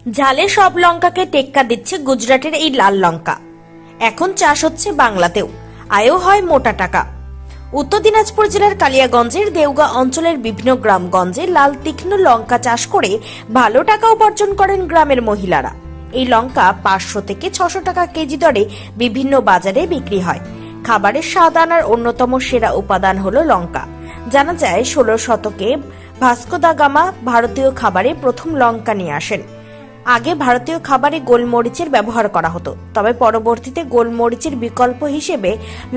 ঝালে সব লঙ্কাকে টেক্কা দিচ্ছে গুজরাটের এই লাল লঙ্কা। এখন চাষ হচ্ছে বাংলাতেও, আয়ও হয় মোটা টাকা। উত্তর দিনাজপুর জেলার কালিয়াগঞ্জের দেওগা অঞ্চলের বিভিন্ন গ্রামগঞ্জে লাল তীক্ষ্ণ লঙ্কা চাষ করে ভালো টাকা উপার্জন করেন গ্রামের মহিলারা। এই লঙ্কা 500 থেকে 600 টাকা কেজি দরে বিভিন্ন বাজারে বিক্রি হয়। খাবারের স্বাদ আনার অন্যতম সেরা উপাদান হলো লঙ্কা। জানা যায় 16 শতকে ভাস্কো দা গামা ভারতীয় খাবারে প্রথম লঙ্কা নিয়ে আসেন। আগে ভারতীয় খাবারে গোলমরিচের ব্যবহার করা হতো, তবে পরবর্তীতে গোলমরিচের বিকল্প হিসেবে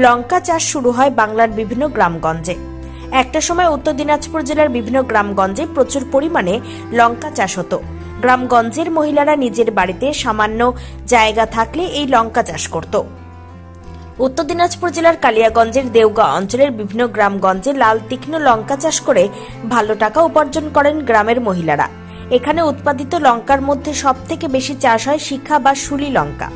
লঙ্কা চাষ শুরু হয় বাংলার বিভিন্ন গ্রামগঞ্জে। একটা সময় উত্তর দিনাজপুর জেলার বিভিন্ন গ্রামগঞ্জে প্রচুর পরিমাণে লঙ্কা চাষ হতো। গ্রামগঞ্জের মহিলারা নিজের বাড়িতে সামান্য জায়গা থাকলে এই লঙ্কা চাষ করত। উত্তর দিনাজপুর জেলার কালিয়াগঞ্জের দেওগা অঞ্চলের বিভিন্ন গ্রামগঞ্জে লাল তীক্ষ্ণ লঙ্কা চাষ করে ভালো টাকা উপার্জন করেন গ্রামের মহিলারা। এখানে উৎপাদিত লঙ্কার মধ্যে সবথেকে বেশি চাষ হয় শিখা বা শুলি লঙ্কা।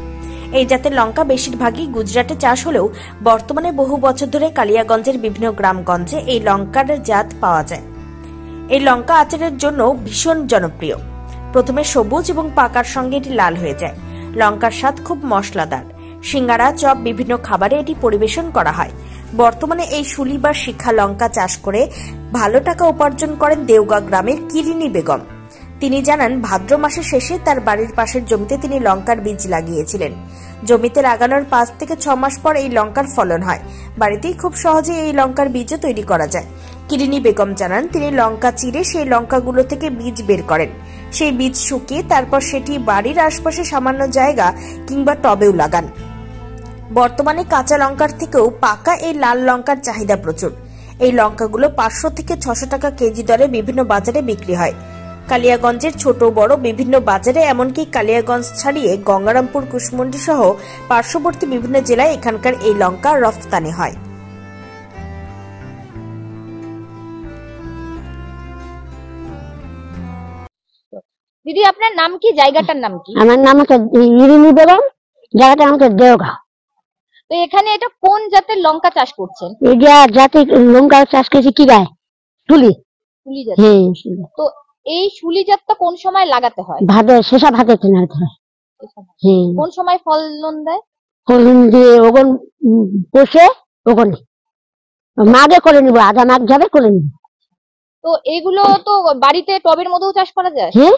এই জাতের লঙ্কা বেশিরভাগই গুজরাটে চাষ হলেও বর্তমানে বহু বছর ধরে কালিয়াগঞ্জের বিভিন্ন গ্রামগঞ্জে এই লঙ্কার জাত পাওয়া যায়। এই লঙ্কা আচারের জন্য ভীষণ জনপ্রিয়। প্রথমে সবুজ এবং পাকার সঙ্গে এটি লাল হয়ে যায়। লঙ্কার স্বাদ খুব মশলাদার। সিঙ্গারা, চপ, বিভিন্ন খাবারে এটি পরিবেশন করা হয়। বর্তমানে এই শুলি বা শিখা লঙ্কা চাষ করে ভালো টাকা উপার্জন করেন দেওগা গ্রামের কিরিনী বেগম। তিনি জানান, ভাদ্র মাসের শেষে তার বাড়ির পাশের জমিতে তিনি লঙ্কার বীজ লাগিয়েছিলেন। জমিতে লাগানোর 5 থেকে 6 মাস পর এই লঙ্কার ফলন হয়। বাড়িতেই খুব সহজে এই লঙ্কার বীজও তৈরি করা যায়। কিরিনী বেগম জানান, তিনি লঙ্কা চিরে সেই লঙ্কাগুলো থেকে বীজ বের করেন। সেই বীজ শুকিয়ে তারপর সেটি বাড়ির আশপাশে সামান্য জায়গা কিংবা টবেও লাগান। বর্তমানে কাঁচা লঙ্কার থেকেও পাকা এই লাল লঙ্কার চাহিদা প্রচুর। এই লঙ্কাগুলো 500 থেকে 600 টাকা কেজি দরে বিভিন্ন বাজারে বিক্রি হয়। কালিয়াগঞ্জের ছোট বড় বিভিন্ন বাজারে, এমনকি কালিয়াগঞ্জ ছাড়িয়ে গঙ্গারামপুর, কুশমন্ডি সহ পার্শ্ববর্তী বিভিন্ন জেলায় এখানকার এই লঙ্কা রফতানি হয়। দিদি, আপনার নাম কি, জায়গাটার নাম কি? আমার নাম হচ্ছে ইরিনি বেগম, জায়গাটার নাম হচ্ছে দেওগা। তো এখানে এটা কোন জাতের লঙ্কা চাষ করছেন? এটা জাতের লঙ্কা চাষ করেছি কি গায়ে তুলি। শুলি জাত। হ্যাঁ, তো এই শুলি জাতটা কোন সময় লাগাতে হয়? ভাদে শেষা ভাদে কেনাতে হয়। হ্যাঁ, কোন সময় ফলন দেয়? ফলন দিয়ে ওগন বসে ওগনে মাগে করে নিব, আধা মাগ যাবে করে নিব। তো এগুলো তো বাড়িতে টবের মধ্যেও চাষ করা যায়। হ্যাঁ,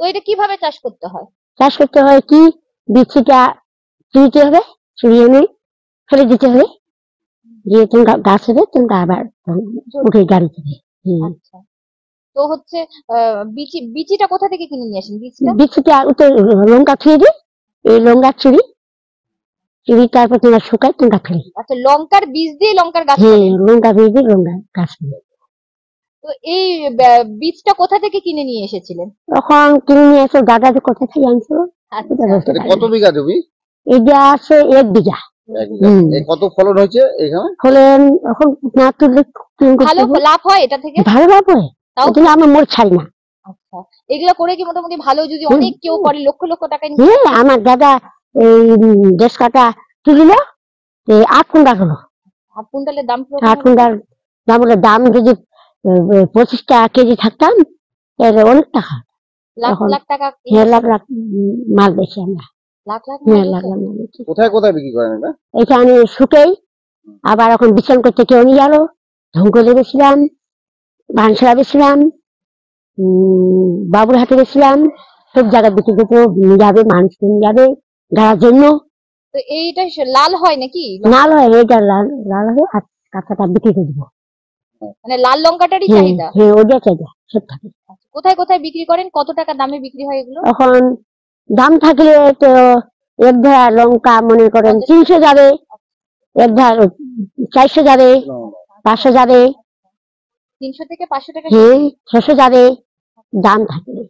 তো এটা কিভাবে চাষ করতে হয়? চাষ করতে হয় কি, বীজটা চুরিতে হবে, চুরিয়ে নিয়ে ফেলে দিতে হবে, দিয়ে তুমি গাছ হবে, তুমি আবার উঠে গাড়ি থেকে। আচ্ছা, তো হচ্ছে বিচিটা কোথা থেকে কিনে নিয়ে আসেন? বীজটা লঙ্কা ছুঁয়ে দিই, এই লঙ্কা চুরি চুরি তারপর তোমার শুকায় তোমরা ফেলি। আচ্ছা, লঙ্কার বীজ দিয়ে লঙ্কার গাছ? হ্যাঁ, লঙ্কা বীজ দিয়ে লঙ্কা গাছ ফেলি। তো এই বীজটা কোথা থেকে কিনে নিয়ে এসেছিলেন? তখন কিনে নিয়ে এসে দাদা যে কোথা থেকে আনছিল। কত বিঘা জমি? এটা আছে 1 বিঘা। কত ফলন হয়েছে এখানে? ফলন এখন না তুললে ভালো লাভ হয় এটা থেকে? ভালো লাভ হয়, তাও আমি মোর ছাড়ি না। আচ্ছা, এগুলো করে কি মোটামুটি ভালো, যদি অনেক কেউ করে লক্ষ লক্ষ টাকা ইনকাম? হ্যাঁ, আমার দাদা এই 10 কাঠা তুলিল, 8 কুইন্টাল হলো। 8 কুইন্টালের দাম? 8 কুইন্টাল দাম হলো। দাম যদি 25 টাকা কেজি থাকতাম তাহলে অনেক টাকা। লাখ লাখ টাকা? হ্যাঁ, লাখ লাখ মাল বেশি আমরা। লাখ লাখ? হ্যাঁ, লাখ লাখ মাল বেশি। কোথায় কোথায় বিক্রি করেন এটা? এটা আমি শুকেই, আবার এখন বিছান করতে কেউ নিয়ে গেল, ঝঙ্কলে বেছিলাম, বানসরা বেছিলাম, বাবুরহাটে বেছিলাম, সব জায়গায় বিক্রি করতে নিয়ে যাবে, মানুষ নিয়ে যাবে গাড়ার জন্য। তো এইটা লাল হয় নাকি? লাল হয়, এটা লাল লাল হবে, আর কাঁচাটা বিক্রি করে দেবো। মানে লাল লঙ্কাটারই চাহিদা? হ্যাঁ, ওটা চাহিদা সব থাকে। কোথায় কোথায় বিক্রি করেন? কত টাকা দামে বিক্রি হয় এগুলো? এখন দাম থাকলে তো 1 ধারা লঙ্কা মনে করেন 300 যাবে, 1 ধারা 400 যাবে, 500 যাবে। 300 থেকে 500 টাকা? হ্যাঁ, 600 যাবে, দাম থাকলে।